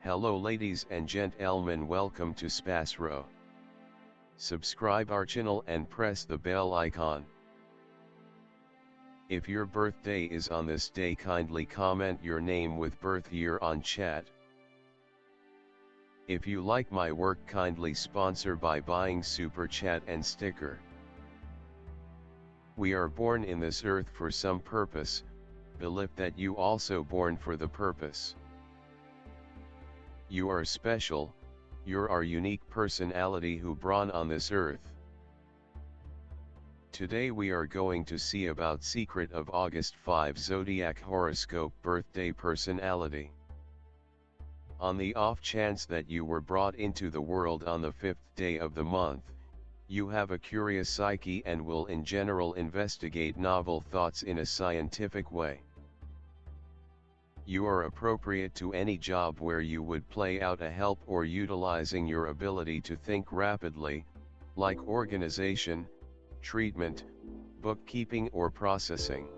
Hello ladies and gentlemen, welcome to SPASRO. Subscribe our channel and press the bell icon. If your birthday is on this day, kindly comment your name with birth year on chat. If you like my work, kindly sponsor by buying super chat and sticker. We are born in this earth for some purpose, believe that you also born for the purpose. You are special, you're our unique personality who born on this earth. Today we are going to see about secret of August 5 Zodiac horoscope birthday personality. On the off chance that you were brought into the world on the 5th day of the month, you have a curious psyche and will in general investigate novel thoughts in a scientific way. You are appropriate to any job where you would play out a help or utilizing your ability to think rapidly, like organization, treatment, bookkeeping or processing.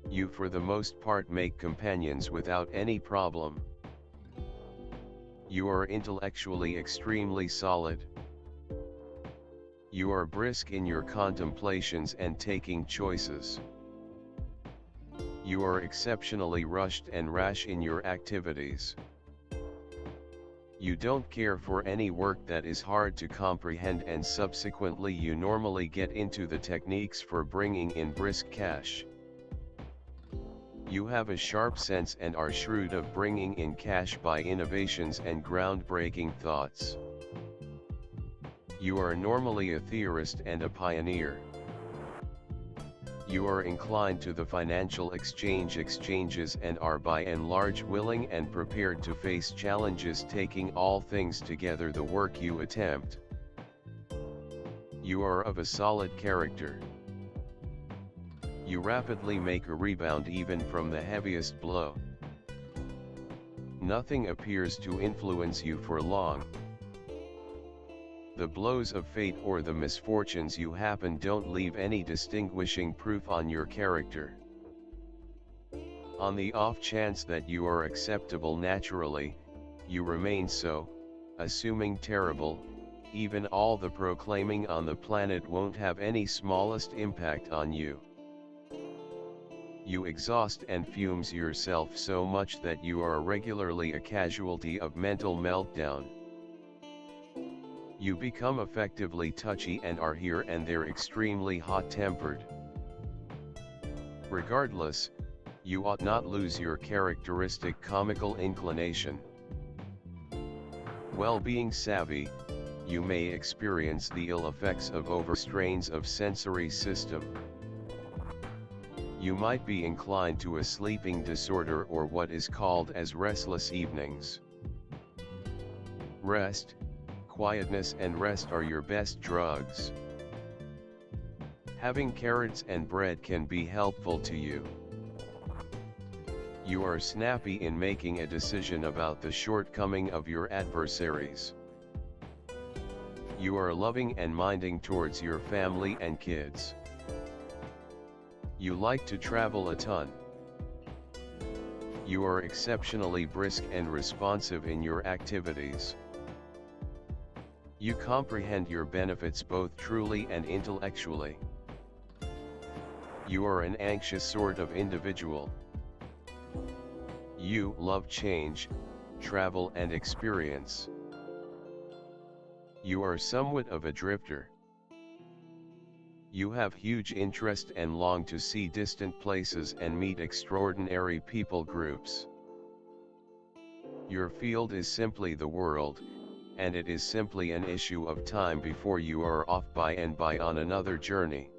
You for the most part make companions without any problem. You are intellectually extremely solid. You are brisk in your contemplations and taking choices. You are exceptionally rushed and rash in your activities. You don't care for any work that is hard to comprehend, and subsequently you normally get into the techniques for bringing in brisk cash. You have a sharp sense and are shrewd of bringing in cash by innovations and groundbreaking thoughts. You are normally a theorist and a pioneer. You are inclined to the financial exchanges and are by and large willing and prepared to face challenges, taking all things together the work you attempt. You are of a solid character. You rapidly make a rebound even from the heaviest blow. Nothing appears to influence you for long. The blows of fate or the misfortunes you happen don't leave any distinguishing proof on your character. On the off chance that you are acceptable naturally, you remain so, assuming terrible, even all the proclaiming on the planet won't have any smallest impact on you. You exhaust and fumes yourself so much that you are regularly a casualty of mental meltdown. You become effectively touchy and are here and there extremely hot-tempered. Regardless, you ought not lose your characteristic comical inclination. Well-being savvy, you may experience the ill effects of overstrains of sensory system. You might be inclined to a sleeping disorder or what is called as restless evenings. Rest, quietness and rest are your best drugs. Having carrots and bread can be helpful to you. You are snappy in making a decision about the shortcoming of your adversaries. You are loving and minding towards your family and kids. You like to travel a ton. You are exceptionally brisk and responsive in your activities. You comprehend your benefits both truly and intellectually. You are an anxious sort of individual. You love change, travel and experience. You are somewhat of a drifter. You have huge interest and long to see distant places and meet extraordinary people groups. Your field is simply the world, and it is simply an issue of time before you are off by and by on another journey.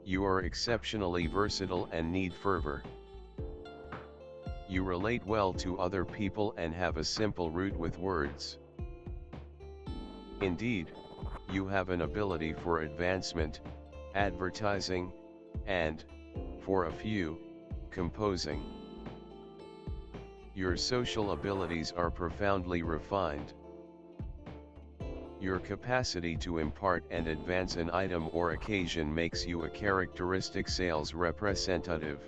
You are exceptionally versatile and need fervor. You relate well to other people and have a simple route with words. Indeed, you have an ability for advancement, advertising, and, for a few, composing. Your social abilities are profoundly refined. Your capacity to impart and advance an item or occasion makes you a characteristic sales representative.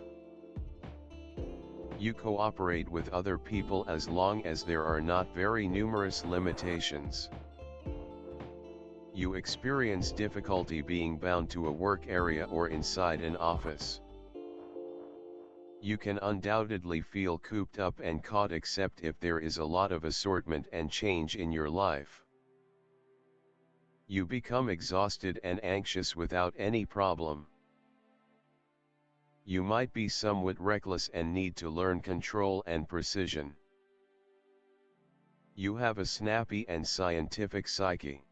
You cooperate with other people as long as there are not very numerous limitations. You experience difficulty being bound to a work area or inside an office. You can undoubtedly feel cooped up and caught except if there is a lot of assortment and change in your life. You become exhausted and anxious without any problem. You might be somewhat reckless and need to learn control and precision. You have a snappy and scientific psyche.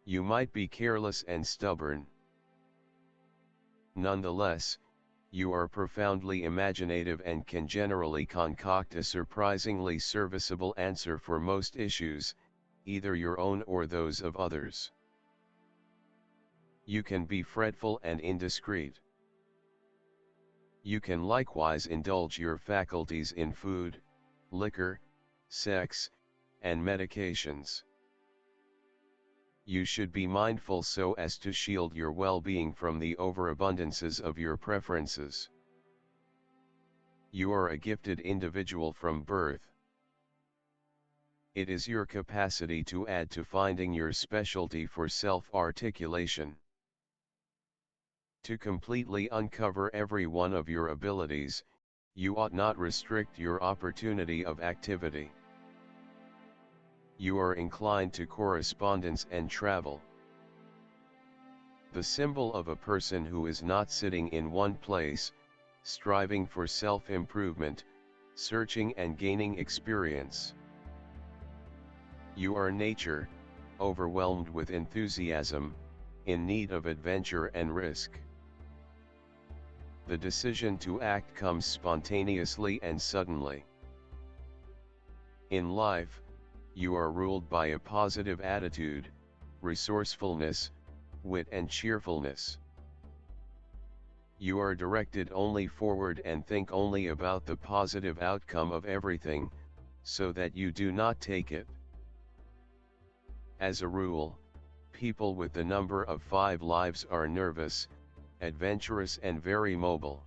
You might be careless and stubborn. Nonetheless, you are profoundly imaginative and can generally concoct a surprisingly serviceable answer for most issues, either your own or those of others. You can be fretful and indiscreet. You can likewise indulge your faculties in food, liquor, sex, and medications. You should be mindful so as to shield your well-being from the overabundances of your preferences. You are a gifted individual from birth. It is your capacity to add to finding your specialty for self-articulation. To completely uncover every one of your abilities, you ought not restrict your opportunity of activity. You are inclined to correspondence and travel. The symbol of a person who is not sitting in one place, striving for self-improvement, searching and gaining experience. You are nature, overwhelmed with enthusiasm, in need of adventure and risk. The decision to act comes spontaneously and suddenly. In life, you are ruled by a positive attitude, resourcefulness, wit and cheerfulness. You are directed only forward and think only about the positive outcome of everything, so that you do not take it. As a rule, people with the number of 5 lives are nervous, adventurous and very mobile.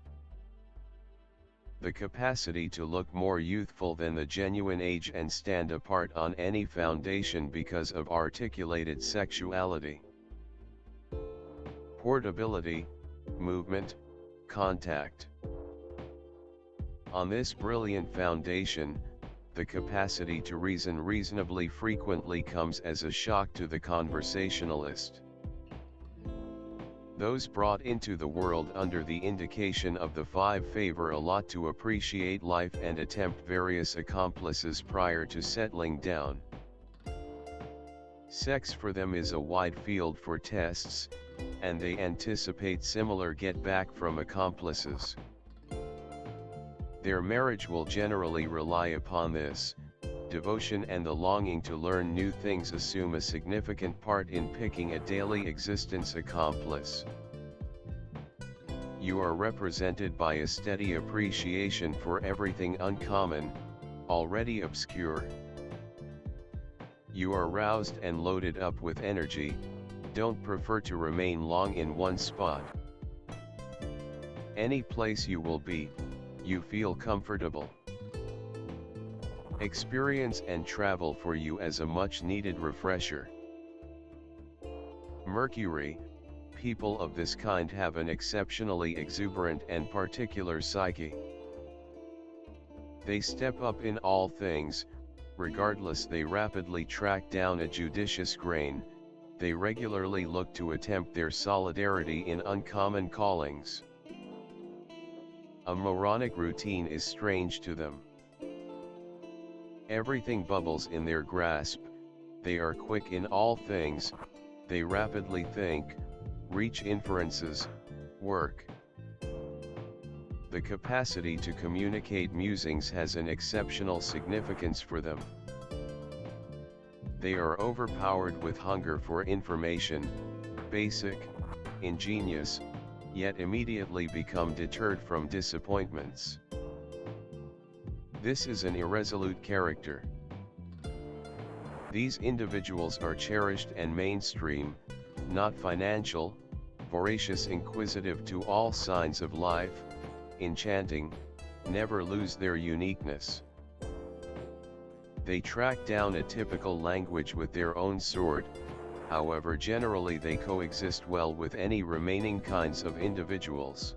The capacity to look more youthful than the genuine age and stand apart on any foundation because of articulated sexuality. Portability, movement, contact. On this brilliant foundation, the capacity to reason reasonably frequently comes as a shock to the conversationalist. Those brought into the world under the indication of the 5 favor a lot to appreciate life and attempt various accomplices prior to settling down. Sex for them is a wide field for tests, and they anticipate similar get-back from accomplices. Their marriage will generally rely upon this. Devotion and the longing to learn new things assume a significant part in picking a daily existence accomplice. You are represented by a steady appreciation for everything uncommon, already obscure. You are roused and loaded up with energy, don't prefer to remain long in one spot. Any place you will be, you feel comfortable. Experience and travel for you as a much-needed refresher. Mercury, people of this kind have an exceptionally exuberant and particular psyche. They step up in all things, regardless they rapidly track down a judicious grain, they regularly look to attempt their solidarity in uncommon callings. A moronic routine is strange to them. Everything bubbles in their grasp, they are quick in all things, they rapidly think, reach inferences, work. The capacity to communicate musings has an exceptional significance for them. They are overpowered with hunger for information, basic, ingenious, yet immediately become deterred from disappointments. This is an irresolute character. These individuals are cherished and mainstream, not financial, voracious, inquisitive to all signs of life, enchanting, never lose their uniqueness. They track down a typical language with their own sword, however generally they coexist well with any remaining kinds of individuals.